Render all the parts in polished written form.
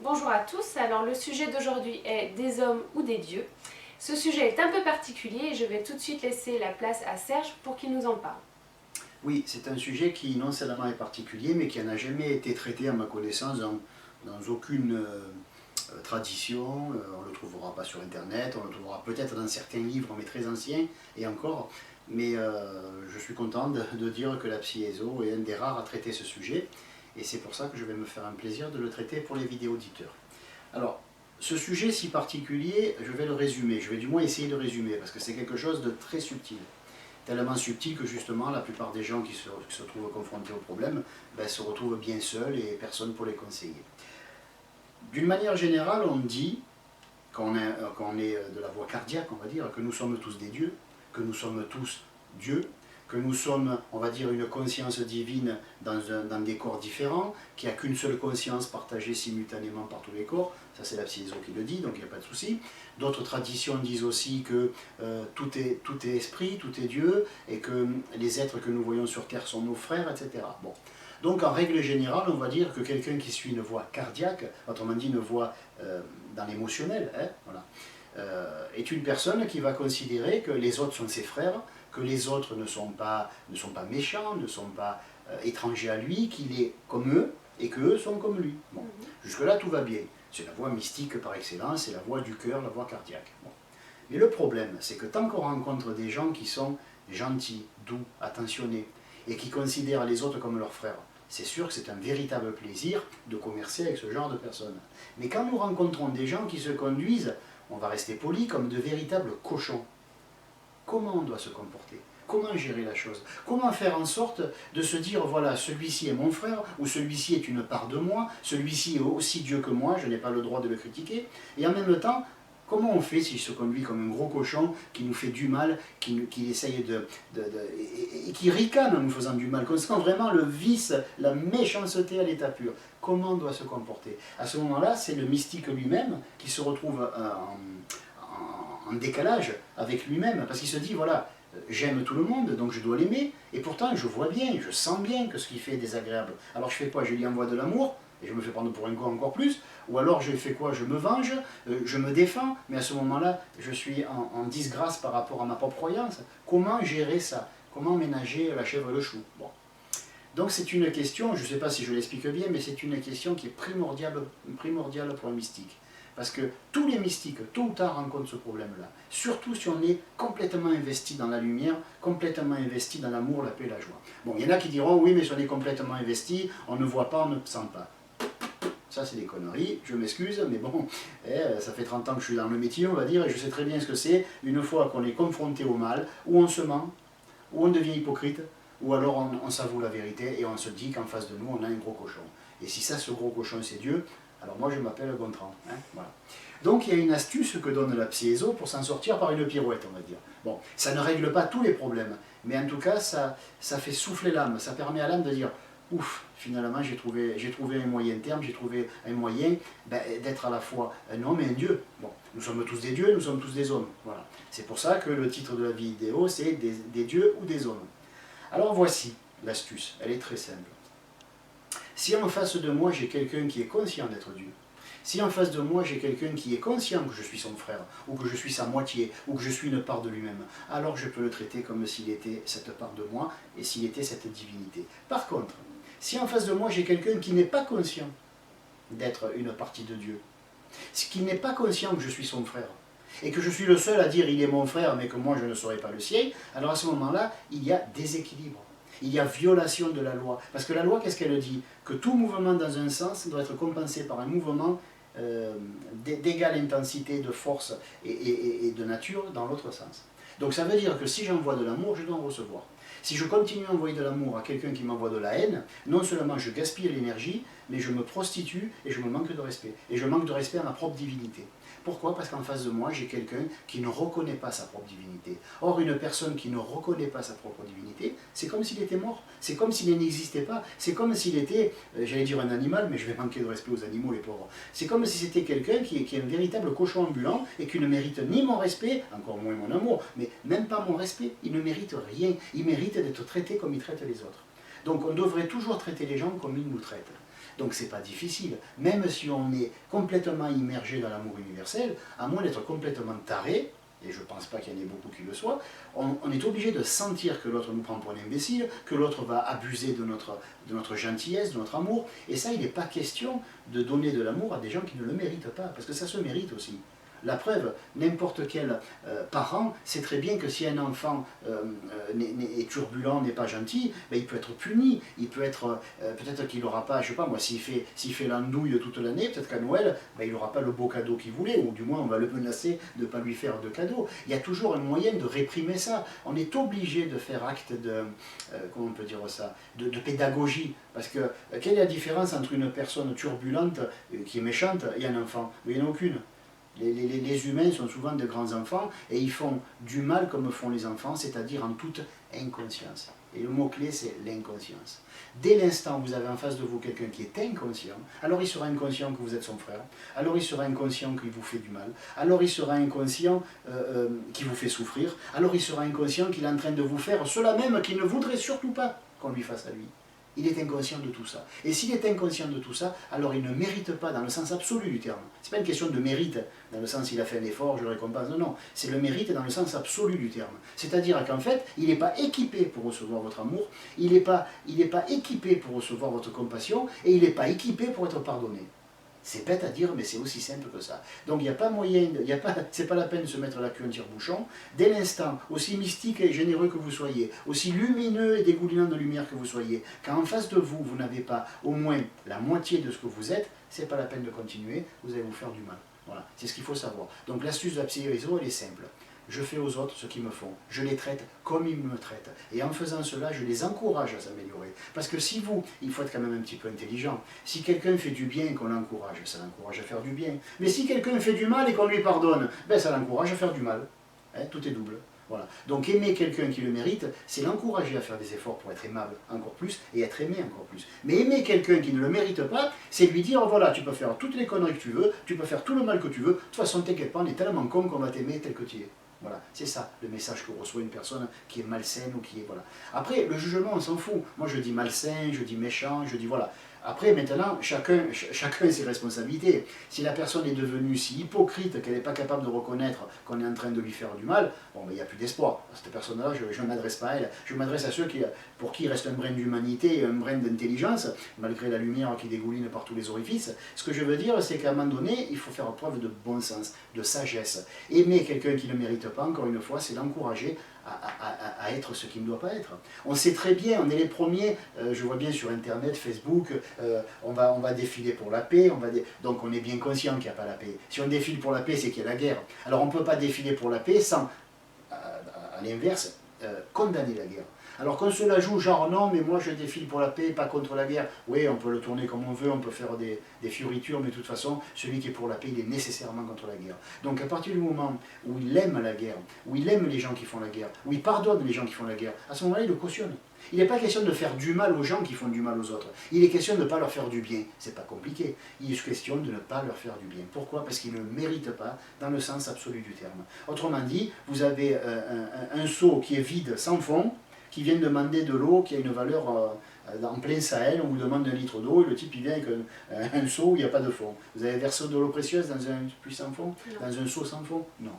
Bonjour à tous, alors le sujet d'aujourd'hui est des hommes ou des dieux. Ce sujet est un peu particulier et je vais tout de suite laisser la place à Serge pour qu'il nous en parle. Oui, c'est un sujet qui non seulement est particulier, mais qui n'a jamais été traité à ma connaissance dans aucune tradition. On ne le trouvera pas sur Internet, on le trouvera peut-être dans certains livres, mais très anciens, et encore. Mais je suis content de dire que la Psy-Ezo est un des rares à traiter ce sujet, et c'est pour ça que je vais me faire un plaisir de le traiter pour les vidéos auditeurs. Alors, ce sujet si particulier, je vais le résumer, je vais du moins essayer de résumer, parce que c'est quelque chose de très subtil. Tellement subtil que justement la plupart des gens qui se trouvent confrontés au problème se retrouvent bien seuls et personne pour les conseiller. D'une manière générale, on dit, quand on est de la voie cardiaque, on va dire, que nous sommes tous des dieux, que nous sommes tous Dieu, que nous sommes, on va dire, une conscience divine dans des corps différents, qu'il n'y a qu'une seule conscience partagée simultanément par tous les corps. Ça, c'est la Psy-Ezo qui le dit, donc il n'y a pas de souci. D'autres traditions disent aussi que tout est esprit, tout est Dieu, et que les êtres que nous voyons sur Terre sont nos frères, etc. Bon. Donc, en règle générale, on va dire que quelqu'un qui suit une voie cardiaque, autrement dit une voie dans l'émotionnel, hein, voilà, est une personne qui va considérer que les autres sont ses frères, que les autres ne sont pas méchants, ne sont pas étrangers à lui, qu'il est comme eux et qu'eux sont comme lui. Bon. Jusque-là, tout va bien. C'est la voie mystique par excellence, c'est la voie du cœur, la voie cardiaque. Bon. Mais le problème, c'est que tant qu'on rencontre des gens qui sont gentils, doux, attentionnés, et qui considèrent les autres comme leurs frères, c'est sûr que c'est un véritable plaisir de commercer avec ce genre de personnes. Mais quand nous rencontrons des gens qui se conduisent, on va rester poli, comme de véritables cochons, comment on doit se comporter? Comment gérer la chose? Comment faire en sorte de se dire, voilà, celui-ci est mon frère, ou celui-ci est une part de moi, celui-ci est aussi Dieu que moi, je n'ai pas le droit de le critiquer, et en même temps, comment on fait s'il se conduit comme un gros cochon qui nous fait du mal, qui essaye et qui ricane en nous faisant du mal, qu'on sent vraiment le vice, la méchanceté à l'état pur? Comment on doit se comporter? À ce moment-là, c'est le mystique lui-même qui se retrouve en décalage avec lui-même, parce qu'il se dit, voilà, j'aime tout le monde, donc je dois l'aimer, et pourtant je vois bien, je sens bien que ce qu'il fait est désagréable. Alors je fais quoi? Je lui envoie de l'amour, et je me fais prendre pour un con encore plus, ou alors je fais quoi? Je me venge, je me défends, mais à ce moment-là, je suis en disgrâce par rapport à ma propre croyance. Comment gérer ça? Comment ménager la chèvre et le chou? Bon. Donc c'est une question, je ne sais pas si je l'explique bien, mais c'est une question qui est primordiale pour un mystique. Parce que tous les mystiques, tôt ou tard, rencontrent ce problème-là. Surtout si on est complètement investi dans la lumière, complètement investi dans l'amour, la paix et la joie. Bon, il y en a qui diront, oui, mais si on est complètement investi, on ne voit pas, on ne sent pas. Ça, c'est des conneries, je m'excuse, mais bon, ça fait 30 ans que je suis dans le métier, on va dire, et je sais très bien ce que c'est, une fois qu'on est confronté au mal, où on se ment, où on devient hypocrite, ou alors on s'avoue la vérité et on se dit qu'en face de nous, on a un gros cochon. Et si ça, ce gros cochon, c'est Dieu, alors moi je m'appelle Gontran. Hein, voilà. Donc il y a une astuce que donne la Psy-Ezo pour s'en sortir par une pirouette, on va dire. Bon, ça ne règle pas tous les problèmes, mais en tout cas ça fait souffler l'âme, ça permet à l'âme de dire, ouf, finalement j'ai trouvé un moyen terme, j'ai trouvé un moyen d'être à la fois un homme et un dieu. Bon, nous sommes tous des dieux, nous sommes tous des hommes. Voilà. C'est pour ça que le titre de la vidéo c'est des dieux ou des hommes. Alors voici l'astuce, elle est très simple. Si en face de moi j'ai quelqu'un qui est conscient d'être Dieu, si en face de moi j'ai quelqu'un qui est conscient que je suis son frère, ou que je suis sa moitié, ou que je suis une part de lui-même, alors je peux le traiter comme s'il était cette part de moi, et s'il était cette divinité. Par contre, si en face de moi j'ai quelqu'un qui n'est pas conscient d'être une partie de Dieu, qui n'est pas conscient que je suis son frère, et que je suis le seul à dire il est mon frère, mais que moi je ne serai pas le sien, alors à ce moment-là, il y a déséquilibre. Il y a violation de la loi. Parce que la loi, qu'est-ce qu'elle dit? Que tout mouvement dans un sens doit être compensé par un mouvement d'égale intensité, de force et de nature dans l'autre sens. Donc ça veut dire que si j'envoie de l'amour, je dois en recevoir. Si je continue à envoyer de l'amour à quelqu'un qui m'envoie de la haine, non seulement je gaspille l'énergie, mais je me prostitue et je me manque de respect. Et je manque de respect à ma propre divinité. Pourquoi? Parce qu'en face de moi, j'ai quelqu'un qui ne reconnaît pas sa propre divinité. Or, une personne qui ne reconnaît pas sa propre divinité, c'est comme s'il était mort. C'est comme s'il n'existait pas. C'est comme s'il était, j'allais dire un animal, mais je vais manquer de respect aux animaux, les pauvres. C'est comme si c'était quelqu'un qui est un véritable cochon ambulant et qui ne mérite ni mon respect, encore moins mon amour, mais même pas mon respect. Il ne mérite rien. Il mérite d'être traité comme il traite les autres. Donc on devrait toujours traiter les gens comme ils nous traitent. Donc c'est pas difficile, même si on est complètement immergé dans l'amour universel, à moins d'être complètement taré, et je ne pense pas qu'il y en ait beaucoup qui le soient, on est obligé de sentir que l'autre nous prend pour un imbécile, que l'autre va abuser de notre gentillesse, de notre amour, et ça, il n'est pas question de donner de l'amour à des gens qui ne le méritent pas, parce que ça se mérite aussi. La preuve, n'importe quel parent sait très bien que si un enfant est turbulent, n'est pas gentil, ben, il peut être puni, il peut être, peut-être qu'il n'aura pas, je sais pas moi, s'il fait l'andouille toute l'année, peut-être qu'à Noël, ben, il n'aura pas le beau cadeau qu'il voulait, ou du moins on va le menacer de ne pas lui faire de cadeau. Il y a toujours un moyen de réprimer ça. On est obligé de faire acte de, comment on peut dire ça, de pédagogie. Parce que quelle est la différence entre une personne turbulente qui est méchante et un enfant? Il n'y en a aucune. Les humains sont souvent de grands enfants et ils font du mal comme font les enfants, c'est-à-dire en toute inconscience. Et le mot-clé, c'est l'inconscience. Dès l'instant où vous avez en face de vous quelqu'un qui est inconscient, alors il sera inconscient que vous êtes son frère, alors il sera inconscient qu'il vous fait du mal, alors il sera inconscient qu'il vous fait souffrir, alors il sera inconscient qu'il est en train de vous faire cela même qu'il ne voudrait surtout pas qu'on lui fasse à lui. Il est inconscient de tout ça. Et s'il est inconscient de tout ça, alors il ne mérite pas dans le sens absolu du terme. Ce n'est pas une question de mérite, dans le sens il a fait un effort, je le récompense. Non, non. C'est le mérite dans le sens absolu du terme. C'est-à-dire qu'en fait, il n'est pas équipé pour recevoir votre amour, il n'est pas équipé pour recevoir votre compassion, et il n'est pas équipé pour être pardonné. C'est bête à dire, mais c'est aussi simple que ça. Donc il n'y a pas moyen, c'est pas la peine de se mettre la queue en tire-bouchon. Dès l'instant, aussi mystique et généreux que vous soyez, aussi lumineux et dégoulinant de lumière que vous soyez, quand en face de vous, vous n'avez pas au moins la moitié de ce que vous êtes, c'est pas la peine de continuer, vous allez vous faire du mal. Voilà, c'est ce qu'il faut savoir. Donc l'astuce de la psy-réseau, elle est simple. Je fais aux autres ce qu'ils me font. Je les traite comme ils me traitent. Et en faisant cela, je les encourage à s'améliorer. Parce que si vous, il faut être quand même un petit peu intelligent. Si quelqu'un fait du bien et qu'on l'encourage, ça l'encourage à faire du bien. Mais si quelqu'un fait du mal et qu'on lui pardonne, ben ça l'encourage à faire du mal. Hein, tout est double. Voilà. Donc aimer quelqu'un qui le mérite, c'est l'encourager à faire des efforts pour être aimable encore plus et être aimé encore plus. Mais aimer quelqu'un qui ne le mérite pas, c'est lui dire voilà, tu peux faire toutes les conneries que tu veux, tu peux faire tout le mal que tu veux, de toute façon t'inquiète pas, on est tellement con qu'on va t'aimer tel que tu es. Voilà, c'est ça le message que reçoit une personne qui est malsaine ou qui est... Voilà. Après, le jugement, on s'en fout. Moi, je dis malsain, je dis méchant, je dis voilà. Après, maintenant, chacun a ses responsabilités. Si la personne est devenue si hypocrite qu'elle n'est pas capable de reconnaître qu'on est en train de lui faire du mal, bon, ben, il n'y a plus d'espoir. Cette personne-là, je ne m'adresse pas à elle. Je m'adresse à ceux pour qui il reste un brin d'humanité et un brin d'intelligence, malgré la lumière qui dégouline par tous les orifices. Ce que je veux dire, c'est qu'à un moment donné, il faut faire preuve de bon sens, de sagesse. Aimer quelqu'un qui ne mérite pas, encore une fois, c'est l'encourager à être ce qu'il ne doit pas être. On sait très bien, on est les premiers, je vois bien sur Internet, Facebook, on va défiler pour la paix, donc on est bien conscient qu'il n'y a pas la paix. Si on défile pour la paix, c'est qu'il y a la guerre. Alors on ne peut pas défiler pour la paix sans, à l'inverse, condamner la guerre. Alors qu'on se la joue genre non mais moi je défile pour la paix, pas contre la guerre. Oui, on peut le tourner comme on veut, on peut faire des fioritures, mais de toute façon, celui qui est pour la paix, il est nécessairement contre la guerre. Donc à partir du moment où il aime la guerre, où il aime les gens qui font la guerre, où il pardonne les gens qui font la guerre, à ce moment-là il le cautionne. Il n'est pas question de faire du mal aux gens qui font du mal aux autres. Il est question de ne pas leur faire du bien. C'est pas compliqué. Il est question de ne pas leur faire du bien. Pourquoi? Parce qu'ils ne méritent pas dans le sens absolu du terme. Autrement dit, vous avez un seau qui est vide, sans fond, qui vient demander de l'eau qui a une valeur en plein Sahel, on vous demande 1 litre d'eau et le type il vient avec un seau où il n'y a pas de fond. Vous avez versé de l'eau précieuse dans un puits sans fond? Dans un seau sans fond? Non.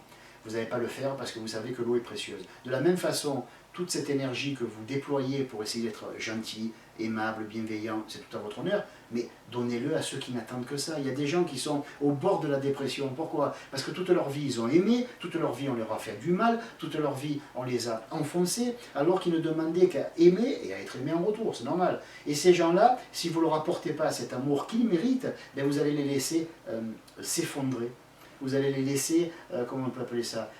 Vous n'allez pas le faire parce que vous savez que l'eau est précieuse. De la même façon, toute cette énergie que vous déployez pour essayer d'être gentil, aimable, bienveillant, c'est tout à votre honneur, mais donnez-le à ceux qui n'attendent que ça. Il y a des gens qui sont au bord de la dépression. Pourquoi? Parce que toute leur vie, ils ont aimé, toute leur vie, on leur a fait du mal, toute leur vie, on les a enfoncés, alors qu'ils ne demandaient qu'à aimer et à être aimés en retour, c'est normal. Et ces gens-là, si vous ne leur apportez pas cet amour qu'ils méritent, ben vous allez les laisser s'effondrer. Vous allez les laisser, comment on peut appeler ça,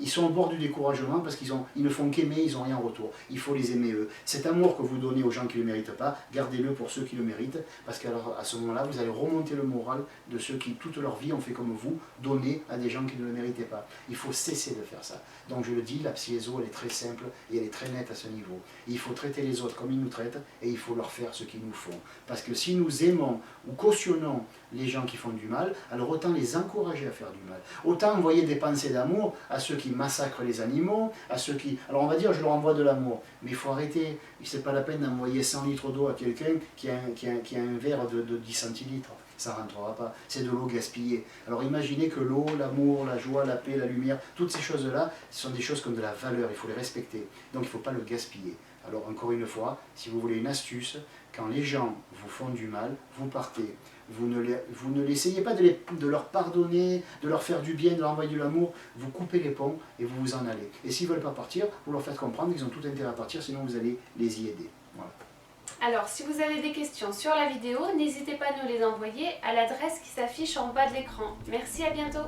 ils sont au bord du découragement parce qu'ils ne font qu'aimer, ils n'ont rien en retour. Il faut les aimer eux. Cet amour que vous donnez aux gens qui ne le méritent pas, gardez-le pour ceux qui le méritent, parce qu'à ce moment-là, vous allez remonter le moral de ceux qui, toute leur vie, ont fait comme vous, donner à des gens qui ne le méritaient pas. Il faut cesser de faire ça. Donc je le dis, la psy-réseau, elle est très simple et elle est très nette à ce niveau. Il faut traiter les autres comme ils nous traitent et il faut leur faire ce qu'ils nous font. Parce que si nous aimons ou cautionnons les gens qui font du mal, alors autant les encourager à faire du mal. Autant envoyer des pensées d'amour à ceux qui massacrent les animaux, à ceux qui... Alors on va dire, je leur envoie de l'amour, mais il faut arrêter. C'est pas la peine d'envoyer 100 litres d'eau à quelqu'un qui a un verre de 10 centilitres. Ça ne rentrera pas. C'est de l'eau gaspillée. Alors imaginez que l'eau, l'amour, la joie, la paix, la lumière, toutes ces choses-là, ce sont des choses comme de la valeur, il faut les respecter. Donc il ne faut pas le gaspiller. Alors encore une fois, si vous voulez une astuce, quand les gens vous font du mal, vous partez. Vous ne l'essayez pas de leur pardonner, de leur faire du bien, de leur envoyer de l'amour. Vous coupez les ponts et vous vous en allez. Et s'ils ne veulent pas partir, vous leur faites comprendre qu'ils ont tout intérêt à partir, sinon vous allez les y aider. Voilà. Alors, si vous avez des questions sur la vidéo, n'hésitez pas à nous les envoyer à l'adresse qui s'affiche en bas de l'écran. Merci, à bientôt!